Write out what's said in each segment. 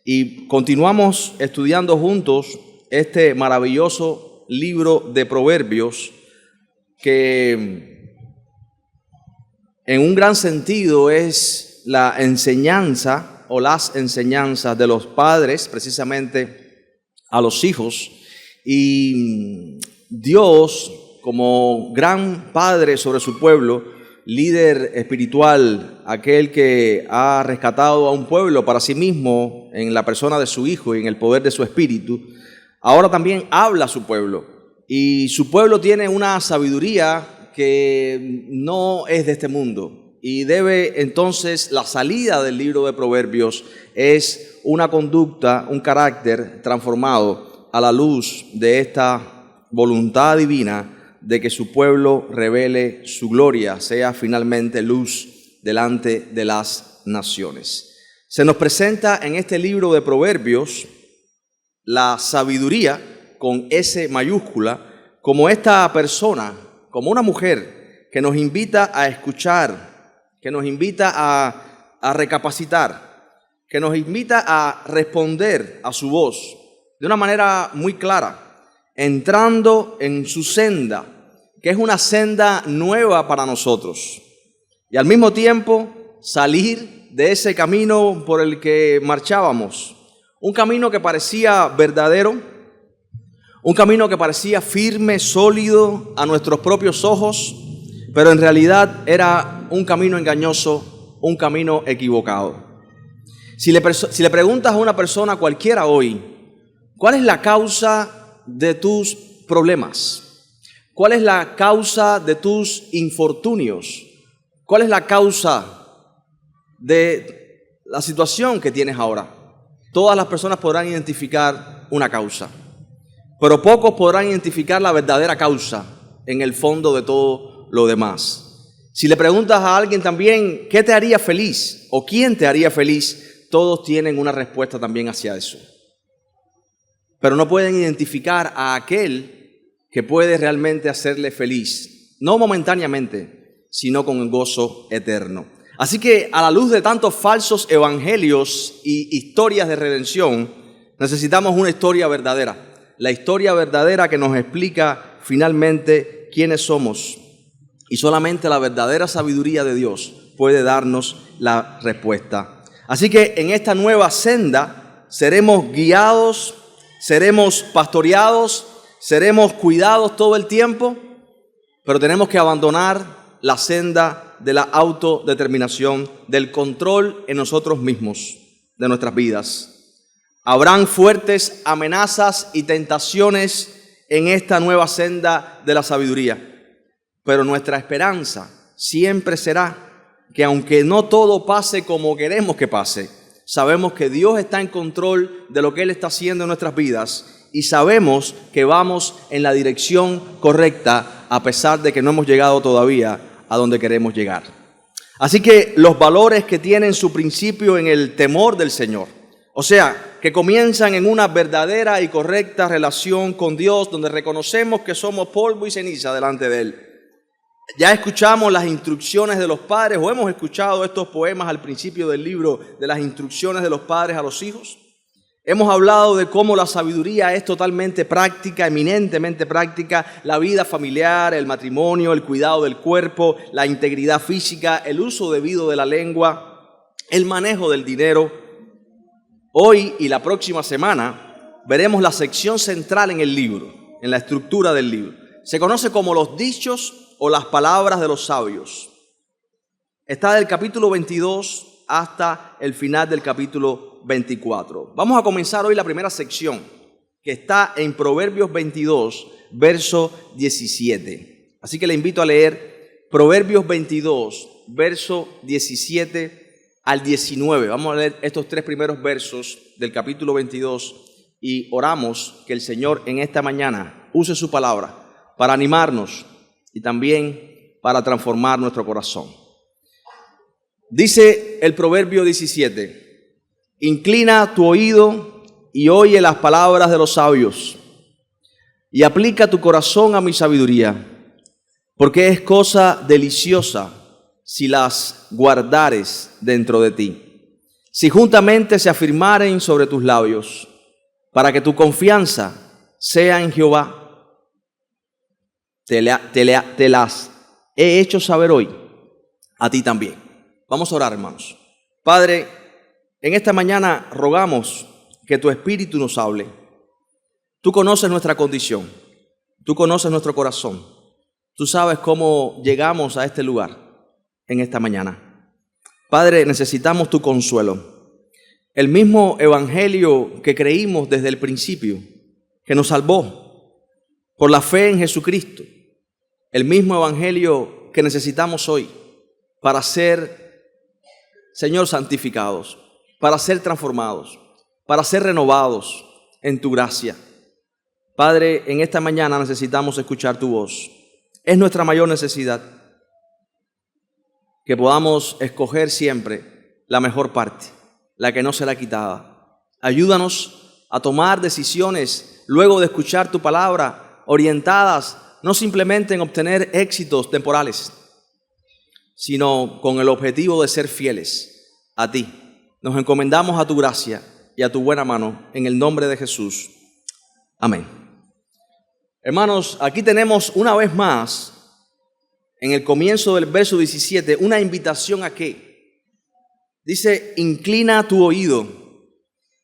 y continuamos estudiando juntos este maravilloso libro de Proverbios que en un gran sentido es la enseñanza o las enseñanzas de los padres precisamente a los hijos. Y Dios, como gran padre sobre su pueblo, líder espiritual, aquel que ha rescatado a un pueblo para sí mismo en la persona de su Hijo y en el poder de su Espíritu, ahora también habla a su pueblo. Y su pueblo tiene una sabiduría que no es de este mundo. Y debe entonces, la salida del libro de Proverbios es una conducta, un carácter transformado a la luz de esta voluntad divina de que su pueblo revele su gloria, sea finalmente luz delante de las naciones. Se nos presenta en este libro de Proverbios la sabiduría con S mayúscula como esta persona, como una mujer que nos invita a escuchar, que nos invita a recapacitar, que nos invita a responder a su voz de una manera muy clara, entrando en su senda, que es una senda nueva para nosotros, y al mismo tiempo salir de ese camino por el que marchábamos, un camino que parecía verdadero, un camino que parecía firme, sólido a nuestros propios ojos, pero en realidad era un camino engañoso, un camino equivocado. Si le preguntas a una persona cualquiera hoy, ¿cuál es la causa de tus problemas? ¿Cuál es la causa de tus infortunios? ¿Cuál es la causa de la situación que tienes ahora? Todas las personas podrán identificar una causa, pero pocos podrán identificar la verdadera causa en el fondo de todo lo demás. Si le preguntas a alguien también, ¿qué te haría feliz? ¿O quién te haría feliz? Todos tienen una respuesta también hacia eso. Pero no pueden identificar a aquel que puede realmente hacerle feliz, no momentáneamente, sino con el gozo eterno. Así que a la luz de tantos falsos evangelios y historias de redención, necesitamos una historia verdadera. La historia verdadera que nos explica finalmente quiénes somos. Y solamente la verdadera sabiduría de Dios puede darnos la respuesta. Así que en esta nueva senda seremos guiados, seremos pastoreados, seremos cuidados todo el tiempo, pero tenemos que abandonar la senda de la autodeterminación, del control en nosotros mismos, de nuestras vidas. Habrán fuertes amenazas y tentaciones en esta nueva senda de la sabiduría, pero nuestra esperanza siempre será que aunque no todo pase como queremos que pase, sabemos que Dios está en control de lo que Él está haciendo en nuestras vidas y sabemos que vamos en la dirección correcta a pesar de que no hemos llegado todavía a donde queremos llegar. Así que los valores que tienen su principio en el temor del Señor, o sea, que comienzan en una verdadera y correcta relación con Dios, donde reconocemos que somos polvo y ceniza delante de Él. Ya escuchamos las instrucciones de los padres, o hemos escuchado estos poemas al principio del libro de las instrucciones de los padres a los hijos. Hemos hablado de cómo la sabiduría es totalmente práctica, eminentemente práctica, la vida familiar, el matrimonio, el cuidado del cuerpo, la integridad física, el uso debido de la lengua, el manejo del dinero. Hoy y la próxima semana veremos la sección central en el libro, en la estructura del libro. Se conoce como los dichos o las palabras de los sabios. Está del capítulo 22 hasta el final del capítulo 24. Vamos a comenzar hoy la primera sección, que está en Proverbios 22, verso 17. Así que le invito a leer Proverbios 22, verso 17 al 19. Vamos a leer estos tres primeros versos del capítulo 22 y oramos que el Señor en esta mañana use su palabra para animarnos y también para transformar nuestro corazón. Dice el Proverbio 17: inclina tu oído y oye las palabras de los sabios, y aplica tu corazón a mi sabiduría, porque es cosa deliciosa si las guardares dentro de ti. si juntamente se afirmaren sobre tus labios, para que tu confianza sea en Jehová. Te las he hecho saber hoy a ti también. Vamos a orar, hermanos. Padre, en esta mañana rogamos que tu Espíritu nos hable. Tú conoces nuestra condición, tú conoces nuestro corazón, tú sabes cómo llegamos a este lugar en esta mañana. Padre, necesitamos tu consuelo. El mismo evangelio que creímos desde el principio, que nos salvó por la fe en Jesucristo, el mismo evangelio que necesitamos hoy para ser, Señor, santificados, para ser transformados, para ser renovados en tu gracia. Padre, en esta mañana necesitamos escuchar tu voz. Es nuestra mayor necesidad que podamos escoger siempre la mejor parte, la que no será quitada. Ayúdanos a tomar decisiones luego de escuchar tu palabra, orientadas no simplemente en obtener éxitos temporales, sino con el objetivo de ser fieles a ti. Nos encomendamos a tu gracia y a tu buena mano, en el nombre de Jesús. Amén. Hermanos, aquí tenemos una vez más, en el comienzo del verso 17, una invitación a qué. Dice, inclina tu oído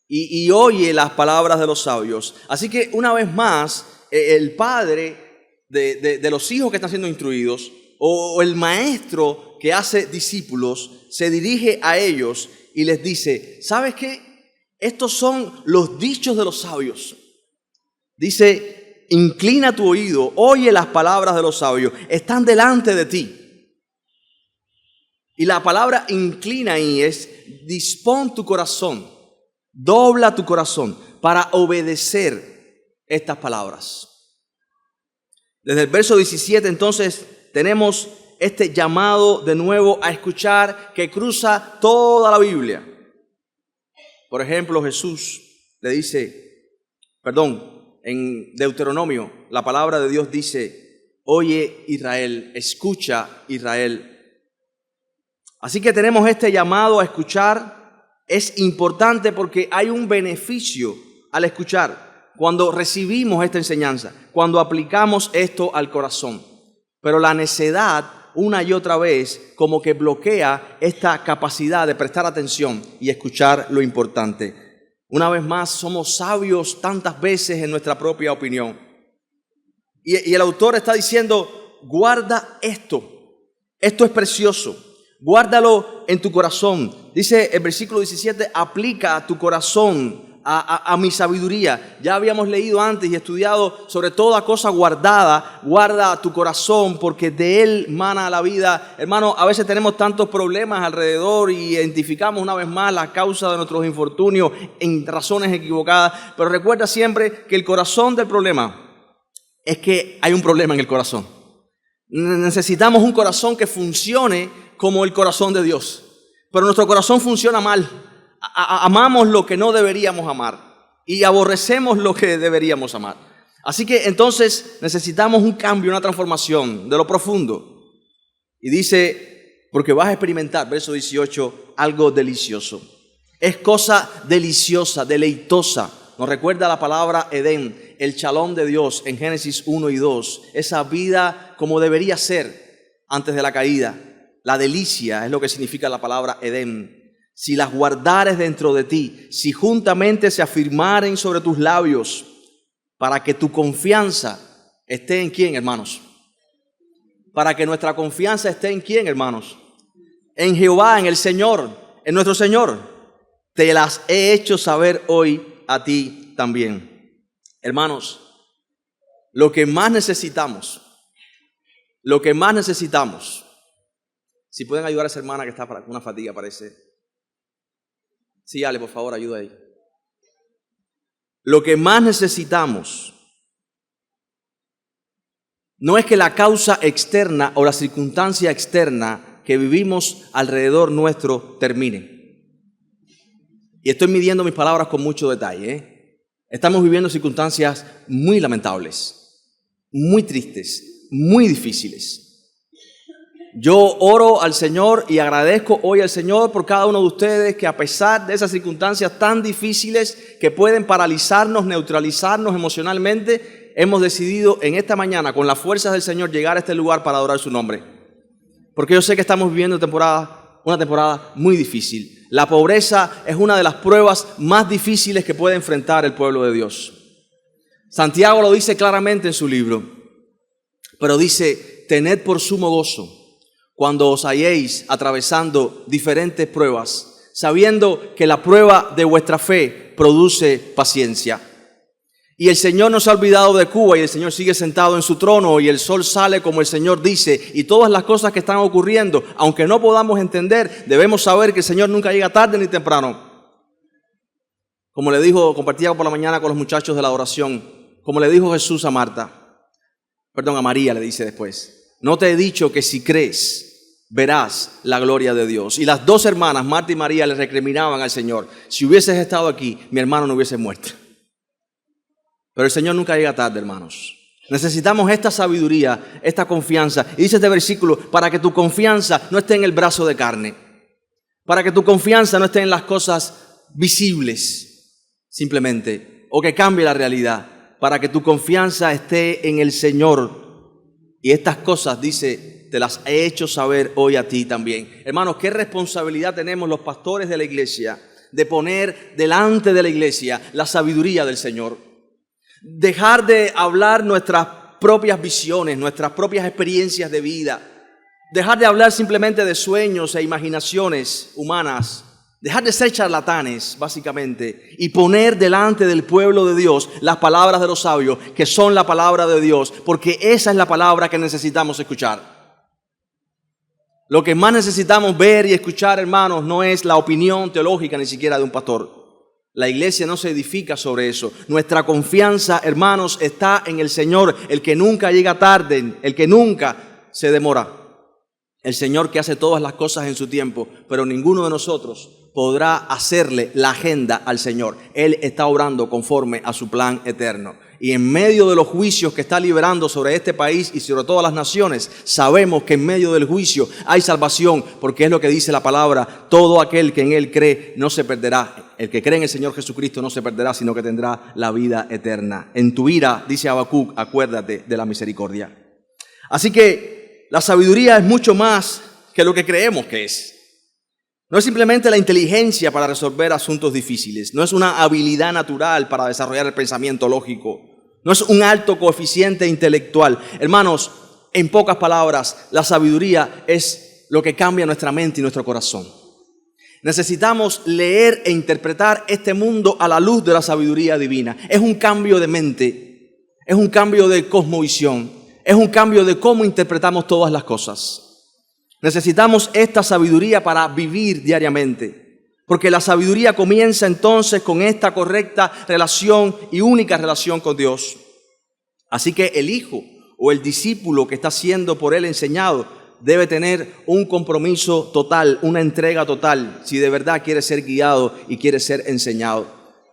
y oye las palabras de los sabios. Así que una vez más, el padre de los hijos que están siendo instruidos, o el maestro que hace discípulos, se dirige a ellos y les dice, ¿sabes qué? Estos son los dichos de los sabios. Dice, inclina tu oído, oye las palabras de los sabios, están delante de ti. Y la palabra inclina ahí es, dispón tu corazón, dobla tu corazón para obedecer estas palabras. Desde el verso 17 entonces tenemos este llamado de nuevo a escuchar que cruza toda la Biblia. Por ejemplo, Jesús le dice, en Deuteronomio, la palabra de Dios dice, oye Israel, escucha Israel. Así que tenemos este llamado a escuchar. Es importante porque hay un beneficio al escuchar cuando recibimos esta enseñanza, cuando aplicamos esto al corazón. Pero la necedad, una y otra vez, como que bloquea esta capacidad de prestar atención y escuchar lo importante. Una vez más, somos sabios tantas veces en nuestra propia opinión. Y el autor está diciendo, guarda esto. Esto es precioso. Guárdalo en tu corazón. Dice el versículo 17, aplica tu corazón a mi sabiduría. Ya habíamos leído antes y estudiado sobre toda cosa guardada. Guarda tu corazón porque de él mana la vida. Hermano, a veces tenemos tantos problemas alrededor y identificamos una vez más la causa de nuestros infortunios en razones equivocadas. Pero recuerda siempre que el corazón del problema es que hay un problema en el corazón. Necesitamos un corazón que funcione como el corazón de Dios. Pero nuestro corazón funciona mal. Amamos lo que no deberíamos amar y aborrecemos lo que deberíamos amar. Así que entonces necesitamos un cambio, una transformación de lo profundo. Y dice, porque vas a experimentar, verso 18, algo delicioso. Es cosa deliciosa, deleitosa. Nos recuerda la palabra Edén, el shalom de Dios en Génesis 1 y 2. Esa vida como debería ser antes de la caída. La delicia es lo que significa la palabra Edén. Si las guardares dentro de ti, si juntamente se afirmaren sobre tus labios, para que tu confianza esté en ¿quién, hermanos? Para que nuestra confianza esté en ¿quién, hermanos? En Jehová, en el Señor, en nuestro Señor. Te las he hecho saber hoy a ti también. Hermanos, lo que más necesitamos, si pueden ayudar a esa hermana que está con una fatiga, parece. Sí, Ale, por favor, ayuda ahí. Lo que más necesitamos no es que la causa externa o la circunstancia externa que vivimos alrededor nuestro termine. Y estoy midiendo mis palabras con mucho detalle. Estamos viviendo circunstancias muy lamentables, muy tristes, muy difíciles. Yo oro al Señor y agradezco hoy al Señor por cada uno de ustedes que a pesar de esas circunstancias tan difíciles que pueden paralizarnos, neutralizarnos emocionalmente, hemos decidido en esta mañana con las fuerzas del Señor llegar a este lugar para adorar su nombre. Porque yo sé que estamos viviendo una temporada muy difícil. La pobreza es una de las pruebas más difíciles que puede enfrentar el pueblo de Dios. Santiago lo dice claramente en su libro, pero dice: tened por sumo gozo cuando os halléis atravesando diferentes pruebas, sabiendo que la prueba de vuestra fe produce paciencia. Y el Señor no se ha olvidado de Cuba y el Señor sigue sentado en su trono y el sol sale como el Señor dice, y todas las cosas que están ocurriendo, aunque no podamos entender, debemos saber que el Señor nunca llega tarde ni temprano. Como le dijo, compartía por la mañana con los muchachos de la oración, como le dijo Jesús a María le dice después: no te he dicho que si crees, verás la gloria de Dios. Y las dos hermanas, Marta y María, le recriminaban al Señor: si hubieses estado aquí, mi hermano no hubiese muerto. Pero el Señor nunca llega tarde, hermanos. Necesitamos esta sabiduría, esta confianza. Y dice este versículo: para que tu confianza no esté en el brazo de carne, para que tu confianza no esté en las cosas visibles, simplemente, o que cambie la realidad, para que tu confianza esté en el Señor. Y estas cosas, dice, te las he hecho saber hoy a ti también. Hermanos, qué responsabilidad tenemos los pastores de la iglesia de poner delante de la iglesia la sabiduría del Señor. Dejar de hablar nuestras propias visiones, nuestras propias experiencias de vida. Dejar de hablar simplemente de sueños e imaginaciones humanas. Dejar de ser charlatanes, básicamente, y poner delante del pueblo de Dios las palabras de los sabios, que son la palabra de Dios, porque esa es la palabra que necesitamos escuchar. Lo que más necesitamos ver y escuchar, hermanos, no es la opinión teológica ni siquiera de un pastor. La iglesia no se edifica sobre eso. Nuestra confianza, hermanos, está en el Señor, el que nunca llega tarde, el que nunca se demora. El Señor que hace todas las cosas en su tiempo, pero ninguno de nosotros podrá hacerle la agenda al Señor. Él está obrando conforme a su plan eterno. Y en medio de los juicios que está liberando sobre este país y sobre todas las naciones, sabemos que en medio del juicio hay salvación, porque es lo que dice la palabra: todo aquel que en Él cree no se perderá. El que cree en el Señor Jesucristo no se perderá, sino que tendrá la vida eterna. En tu ira, dice Habacuc, acuérdate de la misericordia. Así que la sabiduría es mucho más que lo que creemos que es. No es simplemente la inteligencia para resolver asuntos difíciles. No es una habilidad natural para desarrollar el pensamiento lógico. No es un alto coeficiente intelectual. Hermanos, en pocas palabras, la sabiduría es lo que cambia nuestra mente y nuestro corazón. Necesitamos leer e interpretar este mundo a la luz de la sabiduría divina. Es un cambio de mente, es un cambio de cosmovisión, es un cambio de cómo interpretamos todas las cosas. Necesitamos esta sabiduría para vivir diariamente, porque la sabiduría comienza entonces con esta correcta relación y única relación con Dios. Así que el hijo o el discípulo que está siendo por él enseñado debe tener un compromiso total, una entrega total, si de verdad quiere ser guiado y quiere ser enseñado.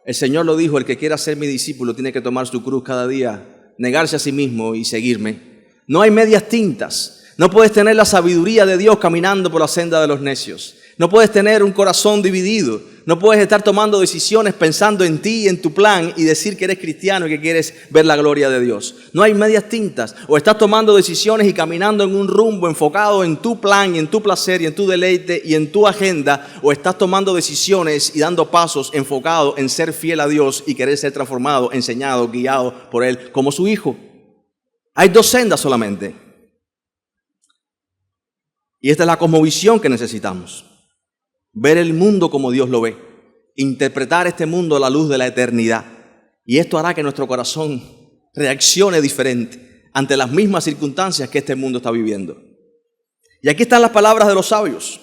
El Señor lo dijo: el que quiera ser mi discípulo tiene que tomar su cruz cada día, negarse a sí mismo y seguirme. No hay medias tintas. No puedes tener la sabiduría de Dios caminando por la senda de los necios. No puedes tener un corazón dividido. No puedes estar tomando decisiones pensando en ti y en tu plan y decir que eres cristiano y que quieres ver la gloria de Dios. No hay medias tintas. O estás tomando decisiones y caminando en un rumbo enfocado en tu plan y en tu placer y en tu deleite y en tu agenda. O estás tomando decisiones y dando pasos enfocados en ser fiel a Dios y querer ser transformado, enseñado, guiado por Él como su hijo. Hay dos sendas solamente. Y esta es la cosmovisión que necesitamos. Ver el mundo como Dios lo ve. Interpretar este mundo a la luz de la eternidad. Y esto hará que nuestro corazón reaccione diferente ante las mismas circunstancias que este mundo está viviendo. Y aquí están las palabras de los sabios.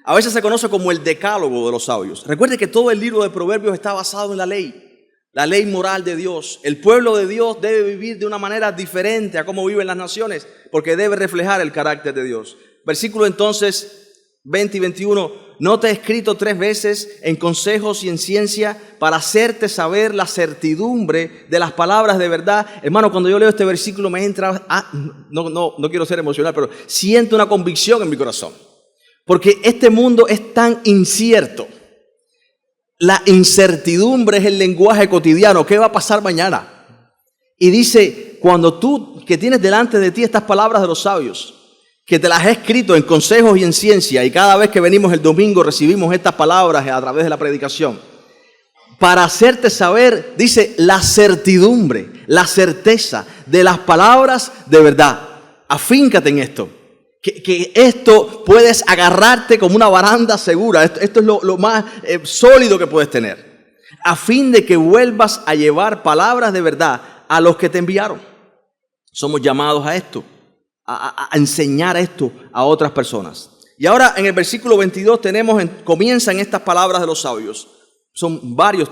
A veces se conoce como el decálogo de los sabios. Recuerde que todo el libro de Proverbios está basado en la ley moral de Dios. El pueblo de Dios debe vivir de una manera diferente a cómo viven las naciones, porque debe reflejar el carácter de Dios. Versículo entonces 20 y 21 no te he escrito 3 veces en consejos y en ciencia para hacerte saber la certidumbre de las palabras de verdad. Hermano, cuando yo leo este versículo me entra, no quiero ser emocional, pero siento una convicción en mi corazón. Porque este mundo es tan incierto. La incertidumbre es el lenguaje cotidiano. ¿Qué va a pasar mañana? Y dice, cuando tú que tienes delante de ti estas palabras de los sabios, que te las he escrito en consejos y en ciencia, y cada vez que venimos el domingo recibimos estas palabras a través de la predicación, para hacerte saber, dice, la certidumbre, la certeza de las palabras de verdad. Afíncate en esto. Que esto puedes agarrarte como una baranda segura. Esto es lo más sólido que puedes tener. A fin de que vuelvas a llevar palabras de verdad a los que te enviaron. Somos llamados a esto, a enseñar esto a otras personas. Y ahora en el versículo 22 comienzan estas palabras de los sabios. Son varios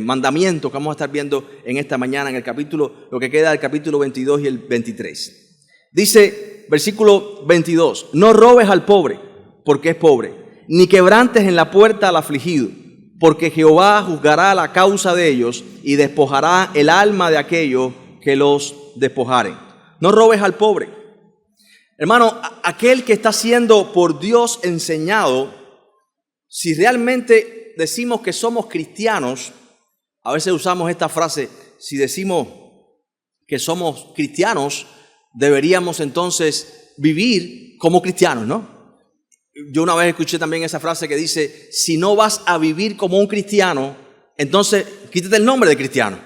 mandamientos que vamos a estar viendo en esta mañana en el capítulo, lo que queda del capítulo 22 y el 23. Dice, versículo 22, no robes al pobre, porque es pobre, ni quebrantes en la puerta al afligido, porque Jehová juzgará la causa de ellos y despojará el alma de aquellos que los despojaren. No robes al pobre. Hermano, aquel que está siendo por Dios enseñado, si realmente decimos que somos cristianos, a veces usamos esta frase, si decimos que somos cristianos, deberíamos entonces vivir como cristianos, ¿no? Yo una vez escuché también esa frase que dice, si no vas a vivir como un cristiano, entonces quítate el nombre de cristiano,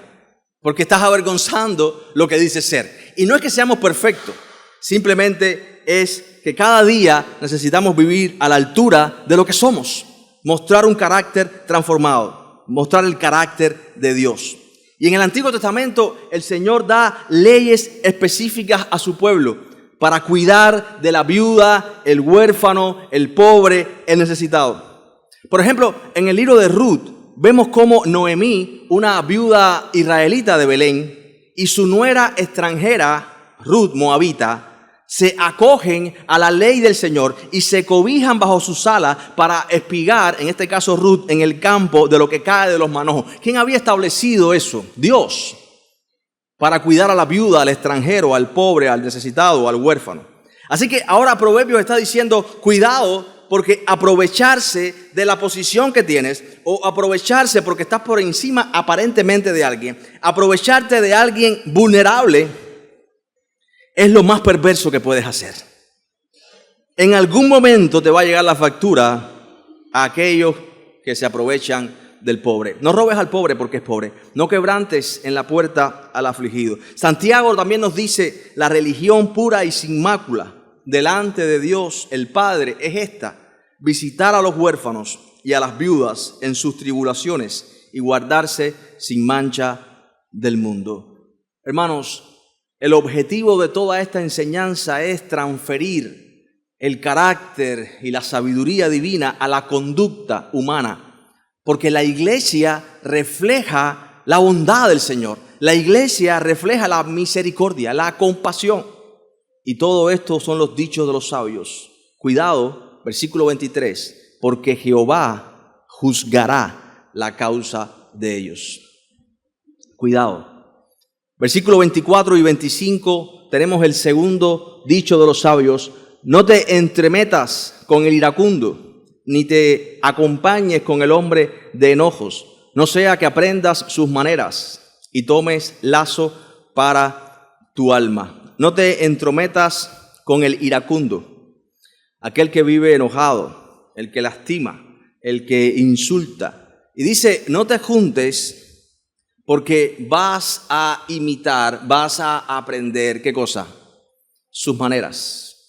porque estás avergonzando lo que dice ser. Y no es que seamos perfectos, simplemente es que cada día necesitamos vivir a la altura de lo que somos, mostrar un carácter transformado, mostrar el carácter de Dios. Y en el Antiguo Testamento el Señor da leyes específicas a su pueblo para cuidar de la viuda, el huérfano, el pobre, el necesitado. Por ejemplo, en el libro de Ruth vemos cómo Noemí, una viuda israelita de Belén, y su nuera extranjera, Ruth, moabita, se acogen a la ley del Señor y se cobijan bajo sus alas para espigar, en este caso Ruth, en el campo de lo que cae de los manojos. ¿Quién había establecido eso? Dios, para cuidar a la viuda, al extranjero, al pobre, al necesitado, al huérfano. Así que ahora Proverbios está diciendo, cuidado, porque aprovecharse de la posición que tienes, o aprovecharse porque estás por encima aparentemente de alguien, aprovecharte de alguien vulnerable, es lo más perverso que puedes hacer. En algún momento te va a llegar la factura a aquellos que se aprovechan del pobre. No robes al pobre porque es pobre. No quebrantes en la puerta al afligido. Santiago también nos dice, la religión pura y sin mácula delante de Dios el Padre es esta: visitar a los huérfanos y a las viudas en sus tribulaciones y guardarse sin mancha del mundo. Hermanos, el objetivo de toda esta enseñanza es transferir el carácter y la sabiduría divina a la conducta humana, porque la iglesia refleja la bondad del Señor, la iglesia refleja la misericordia, la compasión, y todo esto son los dichos de los sabios. Cuidado, versículo 23, porque Jehová juzgará la causa de ellos. Cuidado. Versículo 24 y 25 tenemos el segundo dicho de los sabios. No te entremetas con el iracundo, ni te acompañes con el hombre de enojos, no sea que aprendas sus maneras y tomes lazo para tu alma. No te entrometas con el iracundo, aquel que vive enojado, el que lastima, el que insulta. Y dice, no te juntes, porque vas a imitar, vas a aprender, ¿qué cosa? Sus maneras.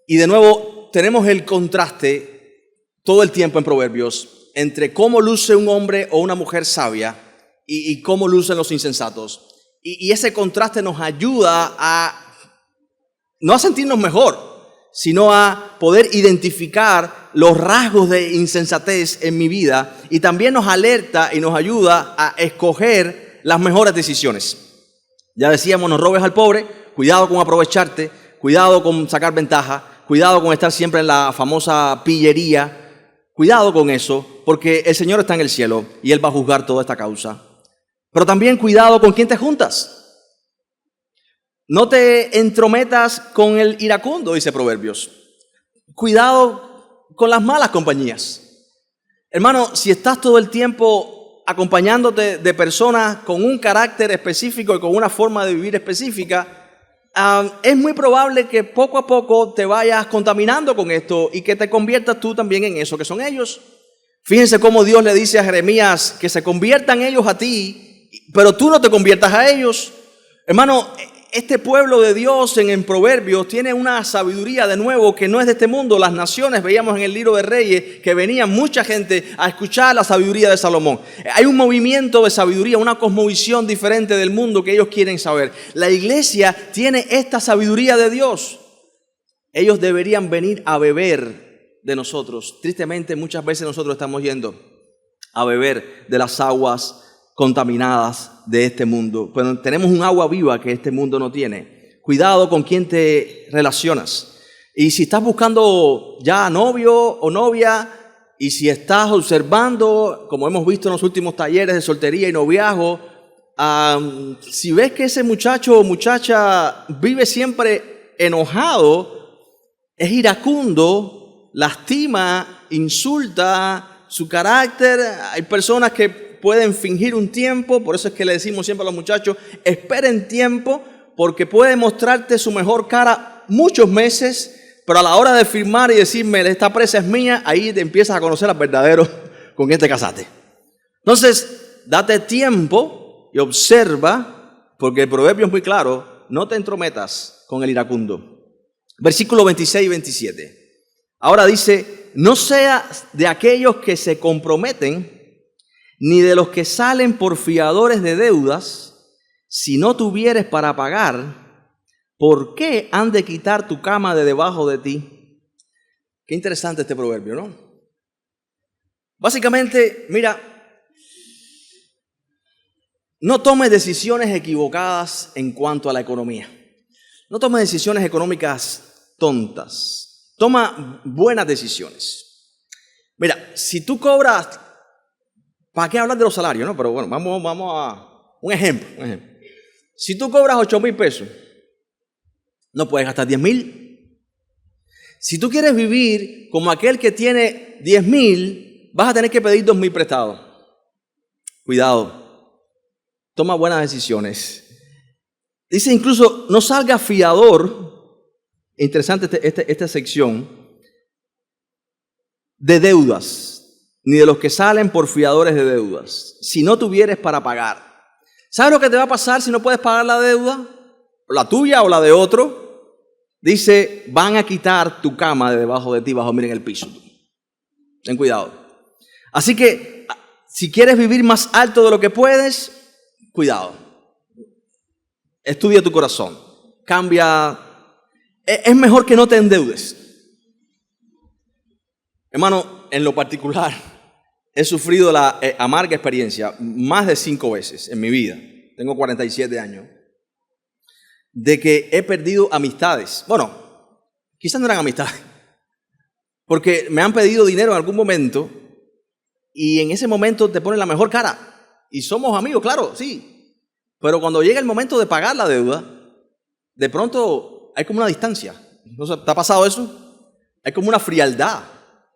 Y de nuevo tenemos el contraste todo el tiempo en Proverbios entre cómo luce un hombre o una mujer sabia y cómo lucen los insensatos. Y ese contraste nos ayuda a no a sentirnos mejor, sino a poder identificar los rasgos de insensatez en mi vida, y también nos alerta y nos ayuda a escoger las mejores decisiones. Ya decíamos, no robes al pobre, cuidado con aprovecharte, cuidado con sacar ventaja, cuidado con estar siempre en la famosa pillería, cuidado con eso, porque el Señor está en el cielo y Él va a juzgar toda esta causa. Pero también cuidado con quién te juntas. No te entrometas con el iracundo, dice Proverbios. Cuidado con las malas compañías. Hermano, si estás todo el tiempo acompañándote de personas con un carácter específico y con una forma de vivir específica, es muy probable que poco a poco te vayas contaminando con esto y que te conviertas tú también en eso que son ellos. Fíjense cómo Dios le dice a Jeremías que se conviertan ellos a ti, pero tú no te conviertas a ellos. Hermano, este pueblo de Dios en Proverbios tiene una sabiduría de nuevo que no es de este mundo. Las naciones, veíamos en el libro de Reyes que venía mucha gente a escuchar la sabiduría de Salomón. Hay un movimiento de sabiduría, una cosmovisión diferente del mundo que ellos quieren saber. La iglesia tiene esta sabiduría de Dios. Ellos deberían venir a beber de nosotros. Tristemente, muchas veces nosotros estamos yendo a beber de las aguas contaminadas de este mundo, pero tenemos un agua viva que este mundo no tiene. Cuidado con quién te relacionas. Y si estás buscando ya novio o novia, y si estás observando, como hemos visto en los últimos talleres de soltería y noviazgo, si ves que ese muchacho o muchacha vive siempre enojado, es iracundo, lastima, insulta, su carácter, hay personas que pueden fingir un tiempo, por eso es que le decimos siempre a los muchachos, esperen tiempo, porque puede mostrarte su mejor cara muchos meses, pero a la hora de firmar y decirme, esta presa es mía, ahí te empiezas a conocer al verdadero con quien te casaste. Entonces, date tiempo y observa, porque el proverbio es muy claro, no te entrometas con el iracundo. Versículo 26 y 27. Ahora dice, no seas de aquellos que se comprometen, ni de los que salen por fiadores de deudas, si no tuvieres para pagar, ¿por qué han de quitar tu cama de debajo de ti? Qué interesante este proverbio, ¿no? Básicamente, mira, no tomes decisiones equivocadas en cuanto a la economía. No tomes decisiones económicas tontas. Toma buenas decisiones. Mira, si tú cobras... ¿Para qué hablar de los salarios? No, pero bueno, vamos a un ejemplo. Si tú cobras 8,000 pesos, no puedes gastar 10,000. Si tú quieres vivir como aquel que tiene 10,000, vas a tener que pedir 2,000 prestados. Cuidado. Toma buenas decisiones. Dice incluso, no salga fiador. Interesante esta sección. De deudas. Ni de los que salen por fiadores de deudas, si no tuvieres para pagar. ¿Sabes lo que te va a pasar si no puedes pagar la deuda? La tuya o la de otro. Dice, van a quitar tu cama de debajo de ti, bajo, miren el piso. Ten cuidado. Así que, si quieres vivir más alto de lo que puedes, cuidado. Estudia tu corazón. Cambia. Es mejor que no te endeudes. Hermano, en lo particular, he sufrido la amarga experiencia más de 5 veces en mi vida, tengo 47 años, de que he perdido amistades. Bueno, quizás no eran amistades, porque me han pedido dinero en algún momento y en ese momento te ponen la mejor cara. Y somos amigos, claro, sí. Pero cuando llega el momento de pagar la deuda, de pronto hay como una distancia. ¿No te ha pasado eso? Hay como una frialdad.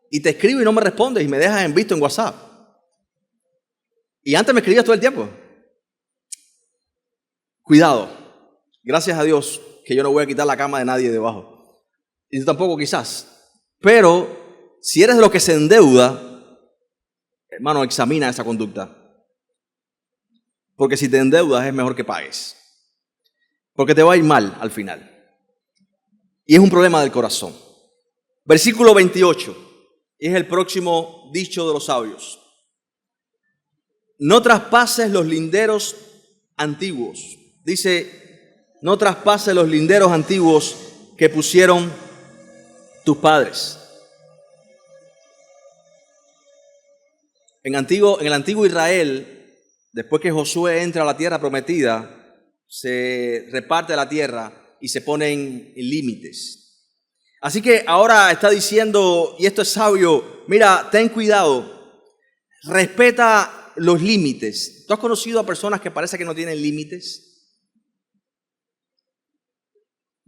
Y te escribo y no me respondes y me dejas en visto en WhatsApp. Y antes me escribías todo el tiempo. Cuidado. Gracias a Dios que yo no voy a quitar la cama de nadie debajo. Y tú tampoco quizás. Pero si eres de los que se endeuda, hermano, examina esa conducta. Porque si te endeudas es mejor que pagues. Porque te va a ir mal al final. Y es un problema del corazón. Versículo 28. Es el próximo dicho de los sabios. No traspases los linderos antiguos. Dice, no traspases los linderos antiguos que pusieron tus padres. En el antiguo Israel, después que Josué entra a la tierra prometida, se reparte la tierra y se ponen límites. Así que ahora está diciendo, y esto es sabio, mira, ten cuidado, respeta los límites. ¿Tú has conocido a personas que parece que no tienen límites?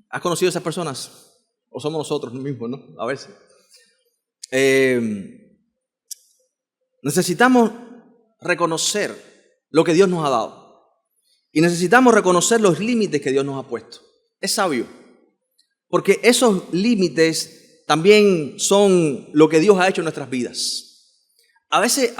¿Has conocido a esas personas? ¿O somos nosotros mismos, no? A veces. Necesitamos reconocer lo que Dios nos ha dado. Y necesitamos reconocer los límites que Dios nos ha puesto. Es sabio. Porque esos límites también son lo que Dios ha hecho en nuestras vidas. A veces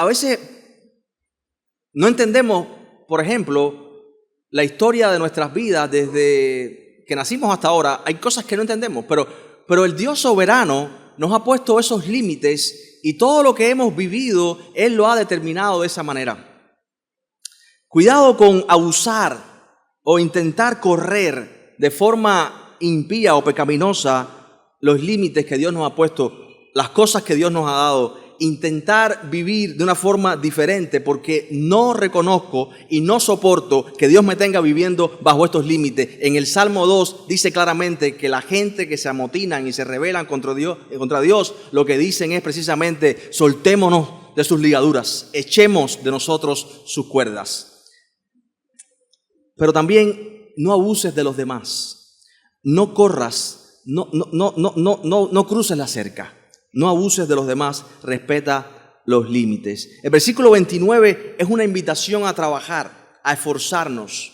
no entendemos, por ejemplo, la historia de nuestras vidas desde que nacimos hasta ahora. Hay cosas que no entendemos, pero el Dios soberano nos ha puesto esos límites y todo lo que hemos vivido, Él lo ha determinado de esa manera. Cuidado con abusar o intentar correr de forma impía o pecaminosa los límites que Dios nos ha puesto, las cosas que Dios nos ha dado, intentar vivir de una forma diferente porque no reconozco y no soporto que Dios me tenga viviendo bajo estos límites. En el Salmo 2 dice claramente que la gente que se amotinan y se rebelan contra Dios, lo que dicen es precisamente soltémonos de sus ligaduras, echemos de nosotros sus cuerdas. Pero también no abuses de los demás. No corras, no cruces la cerca, no abuses de los demás, respeta los límites. El versículo 29 es una invitación a trabajar, a esforzarnos.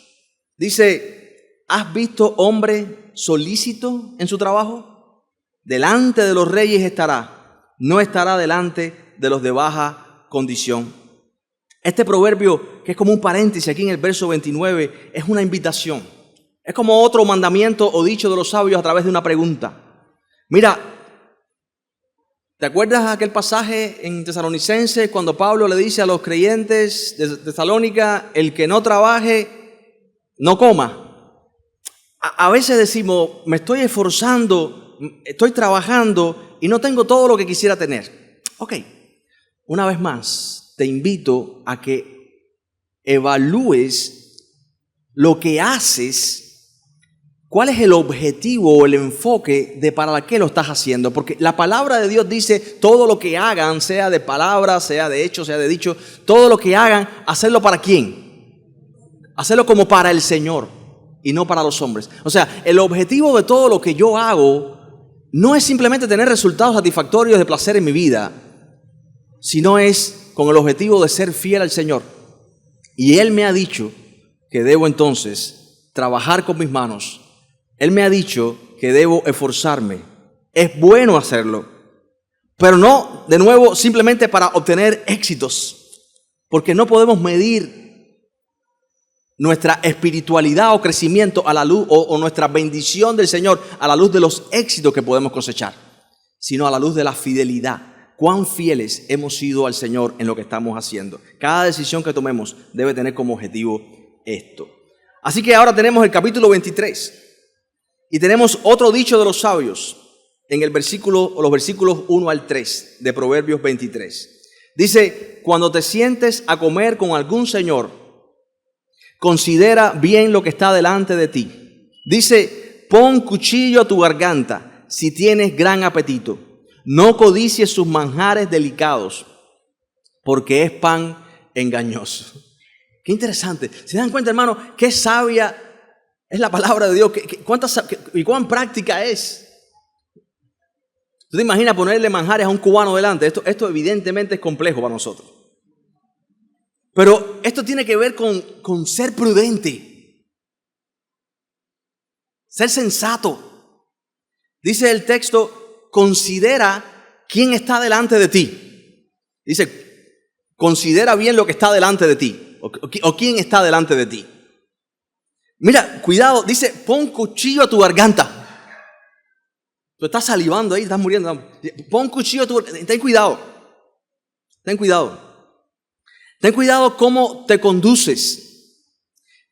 Dice, ¿has visto hombre solícito en su trabajo? Delante de los reyes estará, no estará delante de los de baja condición. Este proverbio, que es como un paréntesis aquí en el verso 29, es una invitación. Es como otro mandamiento o dicho de los sabios a través de una pregunta. Mira, ¿te acuerdas aquel pasaje en Tesalonicenses cuando Pablo le dice a los creyentes de Tesalónica, el que no trabaje, no coma? A veces decimos, me estoy esforzando, estoy trabajando y no tengo todo lo que quisiera tener. Ok, una vez más, te invito a que evalúes lo que haces. ¿Cuál es el objetivo o el enfoque de para qué lo estás haciendo? Porque la palabra de Dios dice, todo lo que hagan, sea de palabra, sea de hecho, sea de dicho, todo lo que hagan, hacerlo ¿para quién? Hacerlo como para el Señor y no para los hombres. O sea, el objetivo de todo lo que yo hago no es simplemente tener resultados satisfactorios de placer en mi vida, sino es con el objetivo de ser fiel al Señor. Y Él me ha dicho que debo entonces trabajar con mis manos. Él me ha dicho que debo esforzarme. Es bueno hacerlo, pero no, de nuevo, simplemente para obtener éxitos, porque no podemos medir nuestra espiritualidad o crecimiento a la luz o nuestra bendición del Señor a la luz de los éxitos que podemos cosechar, sino a la luz de la fidelidad. Cuán fieles hemos sido al Señor en lo que estamos haciendo. Cada decisión que tomemos debe tener como objetivo esto. Así que ahora tenemos el capítulo 23. Y tenemos otro dicho de los sabios en los versículos 1 al 3 de Proverbios 23. Dice, cuando te sientes a comer con algún señor, considera bien lo que está delante de ti. Dice, pon cuchillo a tu garganta si tienes gran apetito. No codicies sus manjares delicados, porque es pan engañoso. Qué interesante. ¿Se dan cuenta, hermano? Qué sabia es la palabra de Dios. ¿Y cuán práctica es? ¿Tú te imaginas ponerle manjares a un cubano delante? Esto evidentemente es complejo para nosotros. Pero esto tiene que ver con ser prudente, ser sensato. Dice el texto, considera quién está delante de ti. Dice, considera bien lo que está delante de ti, o quién está delante de ti. Mira, cuidado, dice, pon cuchillo a tu garganta. Tú estás salivando ahí, estás muriendo. Pon cuchillo a tu garganta. Ten cuidado. Ten cuidado. Ten cuidado cómo te conduces.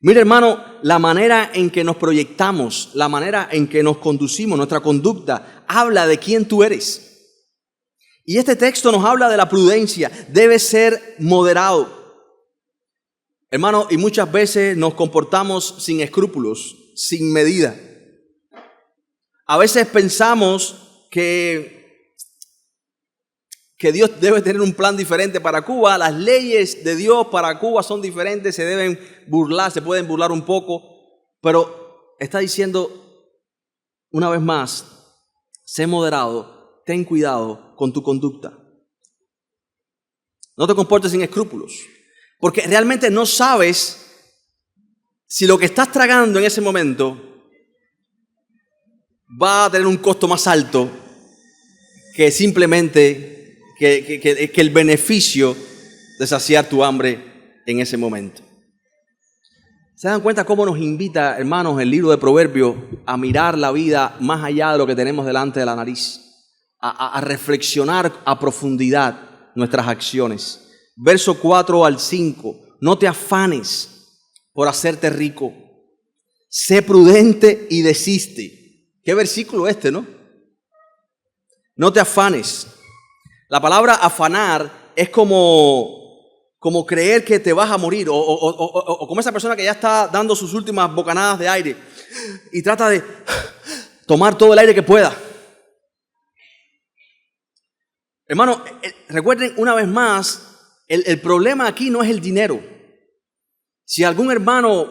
Mira, hermano, la manera en que nos proyectamos, la manera en que nos conducimos, nuestra conducta, habla de quién tú eres. Y este texto nos habla de la prudencia. Debe ser moderado. Hermano, y muchas veces nos comportamos sin escrúpulos, sin medida. A veces pensamos que Dios debe tener un plan diferente para Cuba. Las leyes de Dios para Cuba son diferentes, se deben burlar, se pueden burlar un poco, pero está diciendo una vez más, sé moderado, ten cuidado con tu conducta. No te comportes sin escrúpulos, porque realmente no sabes si lo que estás tragando en ese momento va a tener un costo más alto que simplemente que el beneficio de saciar tu hambre en ese momento. ¿Se dan cuenta cómo nos invita, hermanos, el libro de Proverbios a mirar la vida más allá de lo que tenemos delante de la nariz? A reflexionar a profundidad nuestras acciones. Verso 4 al 5. No te afanes por hacerte rico. Sé prudente y desiste. Qué versículo este, ¿no? No te afanes. La palabra afanar es como creer que te vas a morir o como esa persona que ya está dando sus últimas bocanadas de aire y trata de tomar todo el aire que pueda. Hermano, recuerden una vez más, el problema aquí no es el dinero. Si algún hermano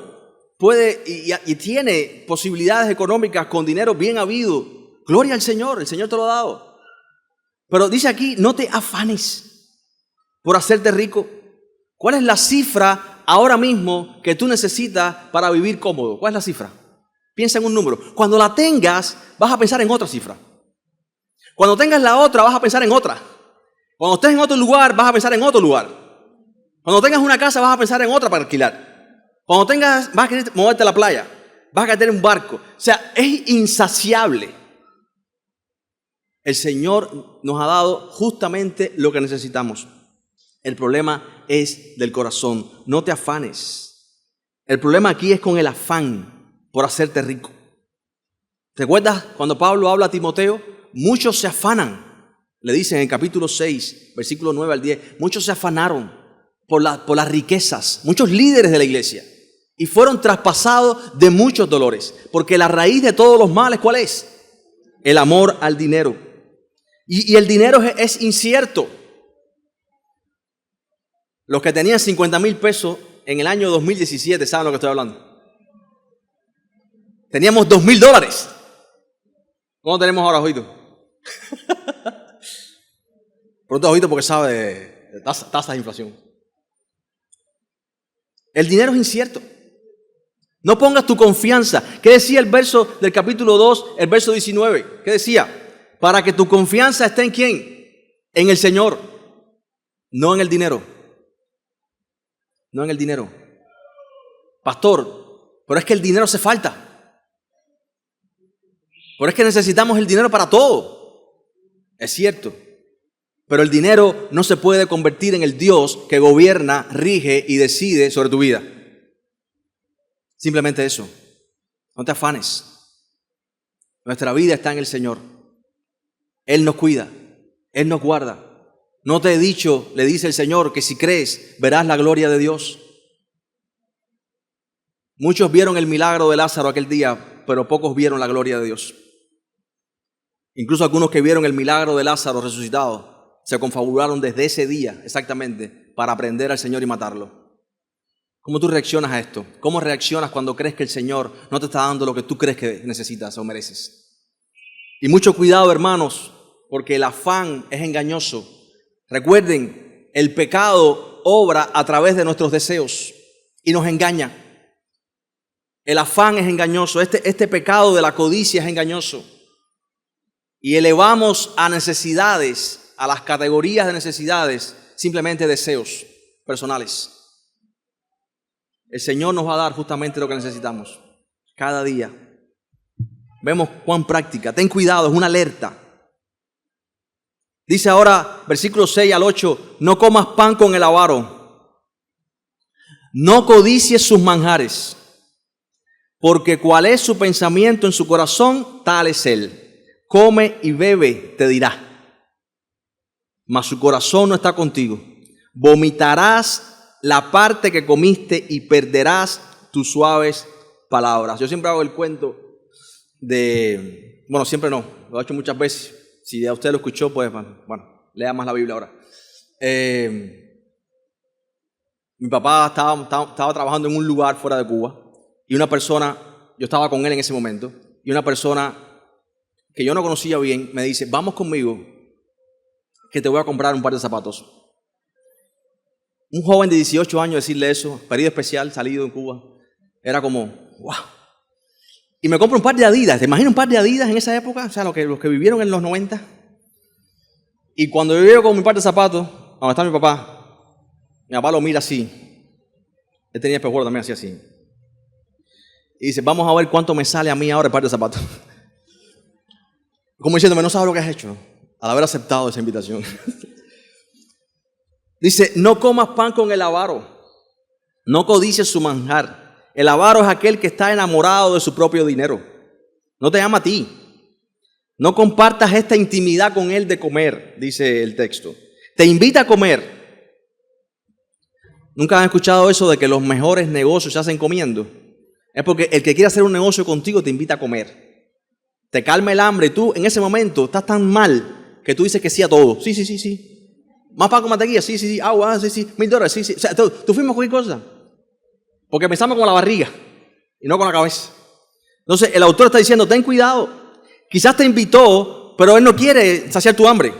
puede y tiene posibilidades económicas con dinero bien habido, gloria al Señor, el Señor te lo ha dado. Pero dice aquí, no te afanes por hacerte rico. ¿Cuál es la cifra ahora mismo que tú necesitas para vivir cómodo? ¿Cuál es la cifra? Piensa en un número. Cuando la tengas, vas a pensar en otra cifra. Cuando tengas la otra, vas a pensar en otra. Cuando estés en otro lugar, vas a pensar en otro lugar. Cuando tengas una casa, vas a pensar en otra para alquilar. Cuando vas a querer moverte a la playa, vas a querer un barco. O sea, es insaciable. El Señor nos ha dado justamente lo que necesitamos. El problema es del corazón. No te afanes. El problema aquí es con el afán por hacerte rico. ¿Recuerdas cuando Pablo habla a Timoteo? Muchos se afanan. Le dice en el capítulo 6, versículo 9 al 10. Muchos se afanaron por las riquezas. Muchos líderes de la iglesia. Y fueron traspasados de muchos dolores. Porque la raíz de todos los males, ¿cuál es? El amor al dinero. Y el dinero es incierto. Los que tenían 50,000 pesos en el año 2017, ¿saben lo que estoy hablando? Teníamos $2,000. ¿Cómo tenemos ahora, Ojito? Pronto, Ojito, porque sabe de tasas de inflación. El dinero es incierto. No pongas tu confianza. ¿Qué decía el verso del capítulo 2, el verso 19? ¿Qué decía? Para que tu confianza esté en ¿quién? En el Señor, no en el dinero. No en el dinero. Pastor, pero es que el dinero hace falta. Pero es que necesitamos el dinero para todo. Es cierto. Pero el dinero no se puede convertir en el Dios que gobierna, rige y decide sobre tu vida. Simplemente eso. No te afanes. Nuestra vida está en el Señor. Él nos cuida. Él nos guarda. No te he dicho, le dice el Señor, que si crees, verás la gloria de Dios. Muchos vieron el milagro de Lázaro aquel día, pero pocos vieron la gloria de Dios. Incluso algunos que vieron el milagro de Lázaro resucitado, se confabularon desde ese día, exactamente, para prender al Señor y matarlo. ¿Cómo tú reaccionas a esto? ¿Cómo reaccionas cuando crees que el Señor no te está dando lo que tú crees que necesitas o mereces? Y mucho cuidado, hermanos, porque el afán es engañoso. Recuerden, el pecado obra a través de nuestros deseos y nos engaña. El afán es engañoso, este pecado de la codicia es engañoso. Y elevamos a necesidades, a las categorías de necesidades, simplemente deseos personales. El Señor nos va a dar justamente lo que necesitamos, cada día. Vemos cuán práctica, ten cuidado, es una alerta. Dice ahora, versículos 6 al 8, no comas pan con el avaro, no codicies sus manjares, porque cual es su pensamiento en su corazón, tal es él. Come y bebe, te dirá, mas su corazón no está contigo. Vomitarás la parte que comiste y perderás tus suaves palabras. Yo siempre hago el cuento de, bueno, siempre no, lo he hecho muchas veces, Si ya usted lo escuchó, pues bueno, lea más la Biblia ahora. Mi papá estaba trabajando en un lugar fuera de Cuba y una persona, yo estaba con él en ese momento, y una persona que yo no conocía bien me dice, vamos conmigo, que te voy a comprar un par de zapatos. Un joven de 18 años decirle eso, pedido especial, salido en Cuba, era como, wow. Y me compro un par de Adidas, ¿te imaginas un par de Adidas en esa época? O sea, los que vivieron en los 90. Y cuando yo llego con mi par de zapatos, donde está mi papá lo mira así. Él tenía espejuelo también, así. Y dice, vamos a ver cuánto me sale a mí ahora el par de zapatos. Como diciéndome, no sabes lo que has hecho al haber aceptado esa invitación. Dice, no comas pan con el avaro, no codicies su manjar. El avaro es aquel que está enamorado de su propio dinero. No te ama a ti. No compartas esta intimidad con él de comer, dice el texto. Te invita a comer. ¿Nunca han escuchado eso de que los mejores negocios se hacen comiendo? Es porque el que quiere hacer un negocio contigo te invita a comer. Te calma el hambre y tú en ese momento estás tan mal que tú dices que sí a todo. Sí. Más pan con mantequilla, sí. Agua, sí. $1,000, sí. O sea, tú fuimos cualquier cosa. Porque pensamos con la barriga y no con la cabeza. Entonces el autor está diciendo, ten cuidado. Quizás te invitó, pero él no quiere saciar tu hambre.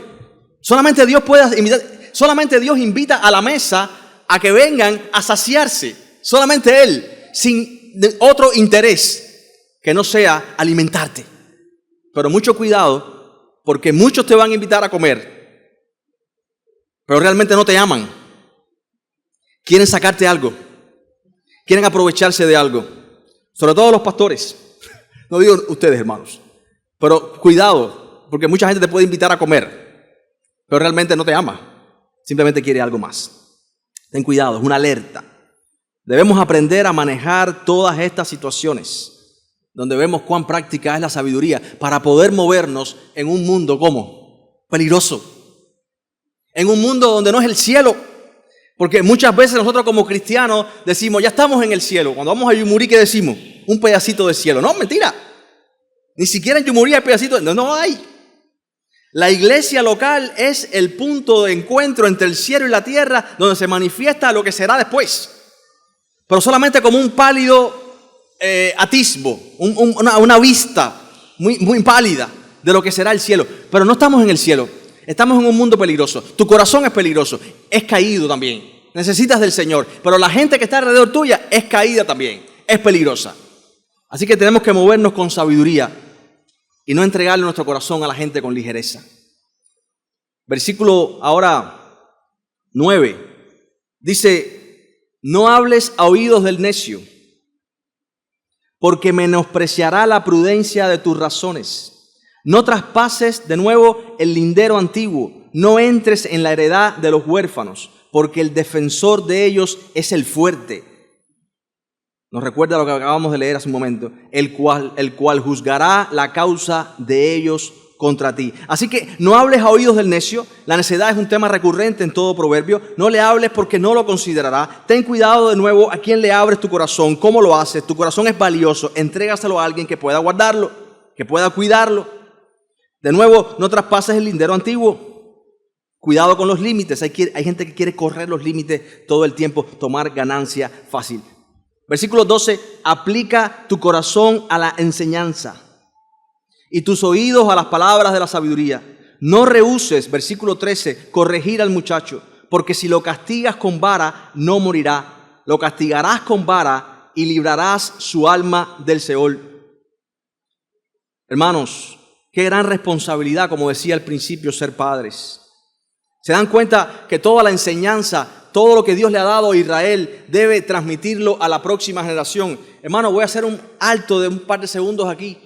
Solamente Dios invita a la mesa a que vengan a saciarse. Solamente Él, sin otro interés que no sea alimentarte. Pero mucho cuidado, porque muchos te van a invitar a comer, pero realmente no te aman. Quieren sacarte algo. Quieren aprovecharse de algo. Sobre todo los pastores. No digo ustedes, hermanos. Pero cuidado, porque mucha gente te puede invitar a comer, pero realmente no te ama. Simplemente quiere algo más. Ten cuidado, es una alerta. Debemos aprender a manejar todas estas situaciones, donde vemos cuán práctica es la sabiduría, para poder movernos en un mundo, ¿cómo? Peligroso. En un mundo donde no es el cielo. Porque muchas veces nosotros como cristianos decimos, ya estamos en el cielo. Cuando vamos a Yumurí, ¿qué decimos? Un pedacito de cielo. No, mentira. Ni siquiera en Yumurí hay pedacito. No hay. La iglesia local es el punto de encuentro entre el cielo y la tierra, donde se manifiesta lo que será después. Pero solamente como un pálido atisbo, una vista muy pálida de lo que será el cielo. Pero no estamos en el cielo. Estamos en un mundo peligroso. Tu corazón es peligroso. Es caído también. Necesitas del Señor. Pero la gente que está alrededor tuya es caída también. Es peligrosa. Así que tenemos que movernos con sabiduría y no entregarle nuestro corazón a la gente con ligereza. Versículo ahora 9. Dice, no hables a oídos del necio, porque menospreciará la prudencia de tus razones. No traspases de nuevo el lindero antiguo, no entres en la heredad de los huérfanos, porque el defensor de ellos es el fuerte. Nos recuerda lo que acabamos de leer hace un momento, el cual juzgará la causa de ellos contra ti. Así que no hables a oídos del necio. La necedad es un tema recurrente en todo proverbio. No le hables porque no lo considerará. Ten cuidado de nuevo a quién le abres tu corazón, cómo lo haces. Tu corazón es valioso. Entrégaselo a alguien que pueda guardarlo, que pueda cuidarlo. De nuevo, no traspases el lindero antiguo. Cuidado con los límites. Hay gente que quiere correr los límites todo el tiempo, tomar ganancia fácil. Versículo 12, aplica tu corazón a la enseñanza y tus oídos a las palabras de la sabiduría. No rehuses, versículo 13, corregir al muchacho, porque si lo castigas con vara, no morirá. Lo castigarás con vara y librarás su alma del Seol. Hermanos, qué gran responsabilidad, como decía al principio, ser padres. ¿Se dan cuenta que toda la enseñanza, todo lo que Dios le ha dado a Israel, debe transmitirlo a la próxima generación? Hermano, voy a hacer un alto de un par de segundos aquí.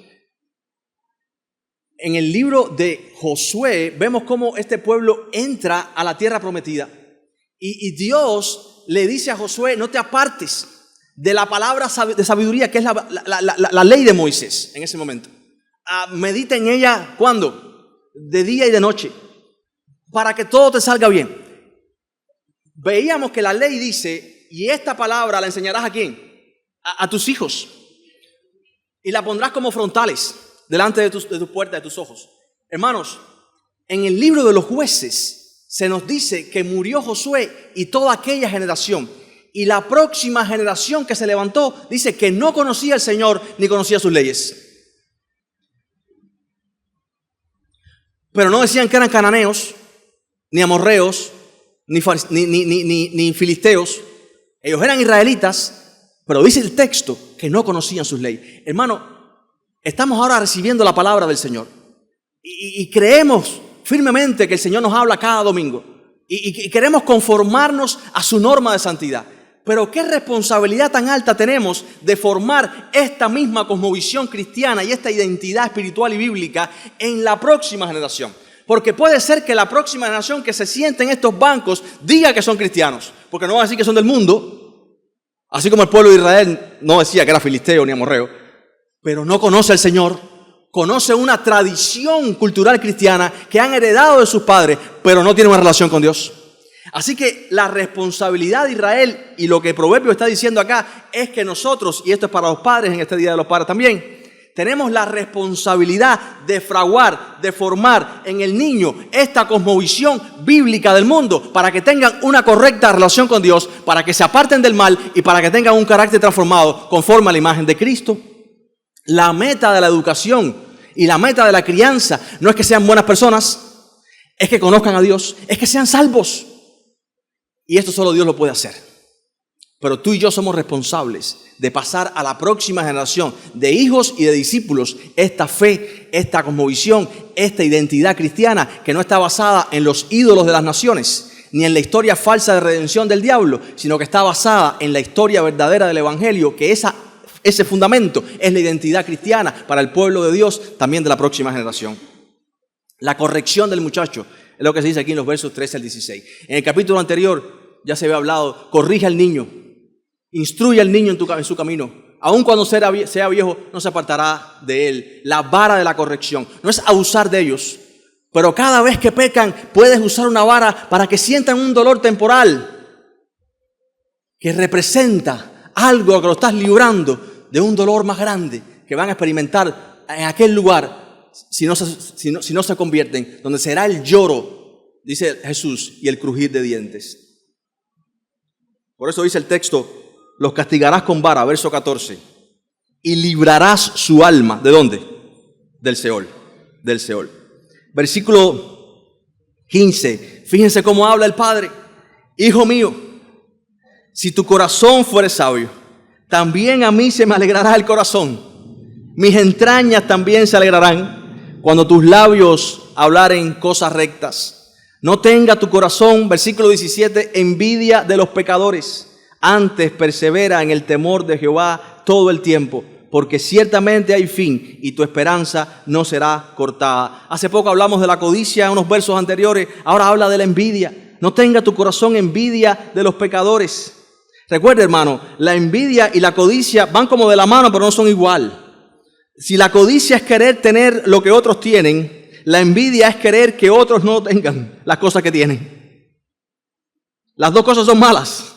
En el libro de Josué vemos cómo este pueblo entra a la tierra prometida. Y Dios le dice a Josué, no te apartes de la palabra de sabiduría, que es la ley de Moisés en ese momento. Medita en ella, ¿cuándo? De día y de noche, para que todo te salga bien. Veíamos que la ley dice, y esta palabra la enseñarás ¿a quién? A tus hijos. Y la pondrás como frontales delante de tus puertas, de tus ojos. Hermanos, En el libro de los Jueces se nos dice que murió Josué y toda aquella generación. Y la próxima generación que se levantó dice que no conocía al Señor ni conocía sus leyes. Pero no decían que eran cananeos, ni amorreos, ni filisteos. Ellos eran israelitas, pero dice el texto que no conocían sus leyes. Hermano, estamos ahora recibiendo la palabra del Señor. Y creemos firmemente que el Señor nos habla cada domingo. Y queremos conformarnos a su norma de santidad. Pero qué responsabilidad tan alta tenemos de formar esta misma cosmovisión cristiana y esta identidad espiritual y bíblica en la próxima generación. Porque puede ser que la próxima generación que se siente en estos bancos diga que son cristianos. Porque no va a decir que son del mundo. Así como el pueblo de Israel no decía que era filisteo ni amorreo. Pero no conoce al Señor. Conoce una tradición cultural cristiana que han heredado de sus padres, pero no tiene una relación con Dios. Así que la responsabilidad de Israel y lo que Proverbios está diciendo acá es que nosotros, y esto es para los padres en este Día de los Padres también, tenemos la responsabilidad de fraguar, de formar en el niño esta cosmovisión bíblica del mundo para que tengan una correcta relación con Dios, para que se aparten del mal y para que tengan un carácter transformado conforme a la imagen de Cristo. La meta de la educación y la meta de la crianza no es que sean buenas personas, es que conozcan a Dios, es que sean salvos. Y esto solo Dios lo puede hacer. Pero tú y yo somos responsables de pasar a la próxima generación de hijos y de discípulos esta fe, esta cosmovisión, esta identidad cristiana que no está basada en los ídolos de las naciones, ni en la historia falsa de redención del diablo, sino que está basada en la historia verdadera del Evangelio, que ese fundamento es la identidad cristiana para el pueblo de Dios, también de la próxima generación. La corrección del muchacho es lo que se dice aquí en los versos 13 al 16. En el capítulo anterior ya se había hablado, corrige al niño, instruye al niño en su camino. Aun cuando sea viejo, no se apartará de él. La vara de la corrección no es abusar de ellos, pero cada vez que pecan puedes usar una vara para que sientan un dolor temporal que representa algo que lo estás librando de un dolor más grande que van a experimentar en aquel lugar si no se convierten, donde será el lloro, dice Jesús, y el crujir de dientes. Por eso dice el texto, los castigarás con vara, verso 14, y librarás su alma, ¿de dónde? Del Seol, del Seol. Versículo 15, fíjense cómo habla el Padre. Hijo mío, si tu corazón fuere sabio, también a mí se me alegrará el corazón. Mis entrañas también se alegrarán cuando tus labios hablaren cosas rectas. No tenga tu corazón, versículo 17, envidia de los pecadores. Antes persevera en el temor de Jehová todo el tiempo, porque ciertamente hay fin y tu esperanza no será cortada. Hace poco hablamos de la codicia en unos versos anteriores, ahora habla de la envidia. No tenga tu corazón envidia de los pecadores. Recuerda, hermano, la envidia y la codicia van como de la mano, pero no son igual. Si la codicia es querer tener lo que otros tienen, la envidia es querer que otros no tengan las cosas que tienen. Las dos cosas son malas.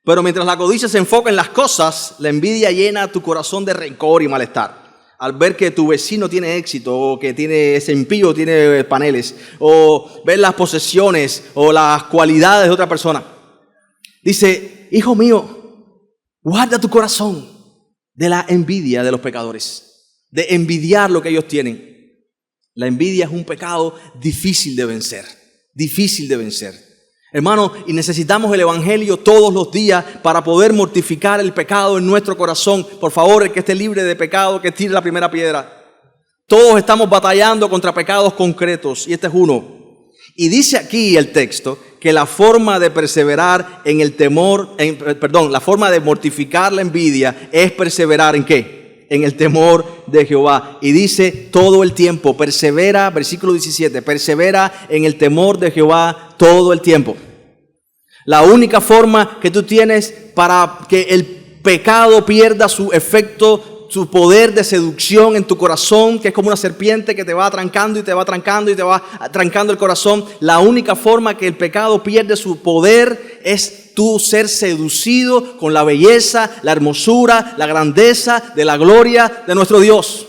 Pero mientras la codicia se enfoca en las cosas, la envidia llena tu corazón de rencor y malestar. Al ver que tu vecino tiene éxito, o que ese impío tiene paneles, o ver las posesiones o las cualidades de otra persona. Dice, hijo mío, guarda tu corazón de la envidia de los pecadores, de envidiar lo que ellos tienen. La envidia es un pecado difícil de vencer, difícil de vencer. Hermano, y necesitamos el Evangelio todos los días para poder mortificar el pecado en nuestro corazón. Por favor, el que esté libre de pecado, que tire la primera piedra. Todos estamos batallando contra pecados concretos, y este es uno. Y dice aquí el texto que la forma de perseverar en el temor, la forma de mortificar la envidia es perseverar ¿en qué? En el temor de Jehová. Y dice todo el tiempo, persevera, versículo 17, persevera en el temor de Jehová todo el tiempo. La única forma que tú tienes para que el pecado pierda su efecto, su poder de seducción en tu corazón, que es como una serpiente que te va atrancando y te va atrancando y te va atrancando el corazón, la única forma que el pecado pierde su poder es tú ser seducido con la belleza, la hermosura, la grandeza de la gloria de nuestro Dios.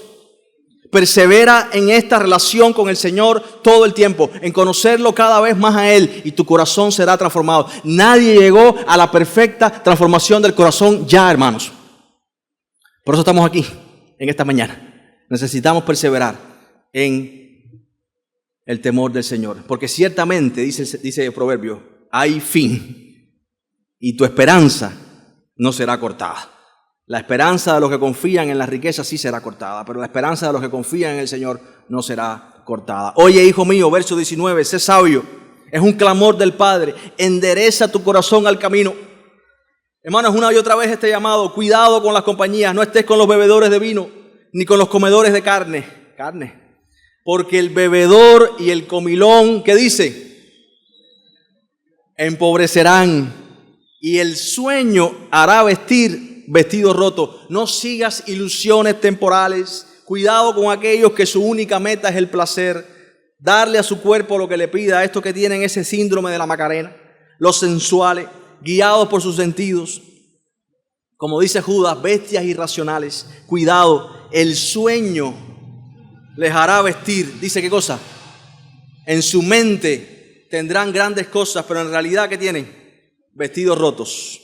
Persevera en esta relación con el Señor todo el tiempo, en conocerlo cada vez más a Él, y tu corazón será transformado. Nadie llegó a la perfecta transformación del corazón ya, hermanos. Por eso estamos aquí en esta mañana. Necesitamos perseverar en el temor del Señor, porque ciertamente, dice el proverbio, hay fin y tu esperanza no será cortada. La esperanza de los que confían en las riquezas sí será cortada, pero la esperanza de los que confían en el Señor no será cortada. Oye, hijo mío, verso 19, sé sabio. Es un clamor del Padre. Endereza tu corazón al camino. Hermanos, una y otra vez este llamado. Cuidado con las compañías. No estés con los bebedores de vino, ni con los comedores de carne. Porque el bebedor y el comilón, ¿qué dice? Empobrecerán. Y el sueño hará vestir vestido roto. No sigas ilusiones temporales. Cuidado con aquellos que su única meta es el placer. Darle a su cuerpo lo que le pida. Estos que tienen ese síndrome de la Macarena. Los sensuales, guiados por sus sentidos. Como dice Judas, bestias irracionales. Cuidado, el sueño les hará vestir. Dice, ¿qué cosa? En su mente tendrán grandes cosas, pero en realidad, ¿qué tienen? Vestidos rotos.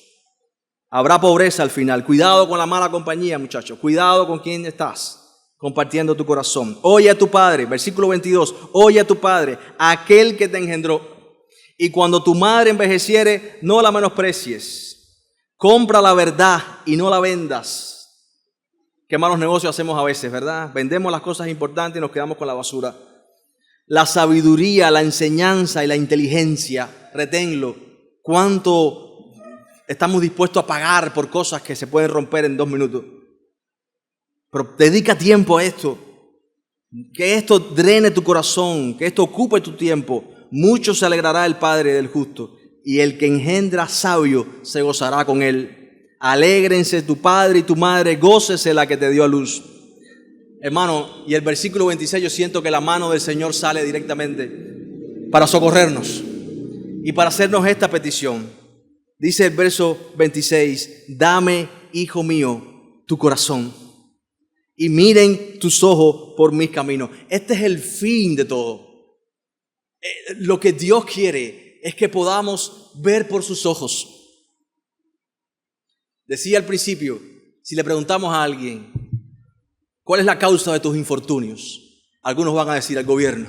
Habrá pobreza al final. Cuidado con la mala compañía, muchachos. Cuidado con quién estás compartiendo tu corazón. Oye a tu padre, versículo 22. Oye a tu padre, aquel que te engendró. Y cuando tu madre envejeciere, no la menosprecies. Compra la verdad y no la vendas. Qué malos negocios hacemos a veces, ¿verdad? Vendemos las cosas importantes y nos quedamos con la basura. La sabiduría, la enseñanza y la inteligencia, reténlo. ¿Cuánto estamos dispuestos a pagar por cosas que se pueden romper en 2 minutos? Pero dedica tiempo a esto. Que esto drene tu corazón, que esto ocupe tu tiempo. Mucho se alegrará el Padre del justo, y el que engendra sabio se gozará con él. Alégrense tu padre y tu madre, gócese la que te dio a luz. Hermano, y el versículo 26, yo siento que la mano del Señor sale directamente para socorrernos y para hacernos esta petición. Dice el verso 26, dame, hijo mío, tu corazón, y miren tus ojos por mis caminos. Este es el fin de todo. Lo que Dios quiere es que podamos ver por sus ojos. Decía al principio, si le preguntamos a alguien, ¿cuál es la causa de tus infortunios? Algunos van a decir al gobierno.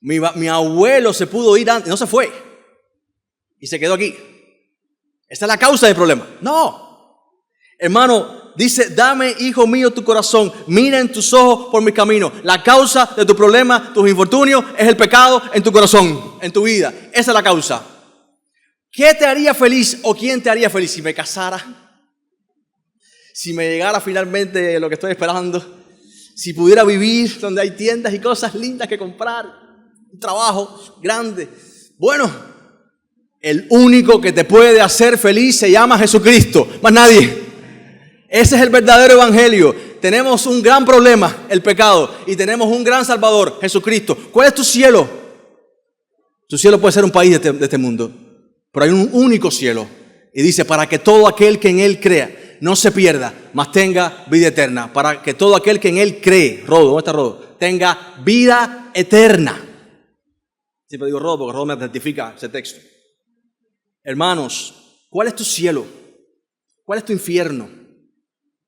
Mi abuelo se pudo ir antes, no se fue. Y se quedó aquí. ¿Esta es la causa del problema? No. Hermano, dice, dame, hijo mío, tu corazón. Mira en tus ojos por mis caminos. La causa de tu problema, tus infortunios, es el pecado en tu corazón, en tu vida. Esa es la causa. ¿Qué te haría feliz o quién te haría feliz? Si me casara, si me llegara finalmente lo que estoy esperando, si pudiera vivir donde hay tiendas y cosas lindas que comprar, un trabajo grande. Bueno, el único que te puede hacer feliz se llama Jesucristo, más nadie. Ese es el verdadero evangelio. Tenemos un gran problema, el pecado, y tenemos un gran Salvador, Jesucristo. ¿Cuál es tu cielo? Tu cielo puede ser un país de este mundo, pero hay un único cielo. Y dice, para que todo aquel que en Él crea no se pierda, mas tenga vida eterna. Para que todo aquel que en Él cree, Rodo, ¿dónde está Rodo? Tenga vida eterna. Siempre digo Rodo porque Rodo me identifica ese texto. Hermanos, ¿cuál es tu cielo? ¿Cuál es tu infierno?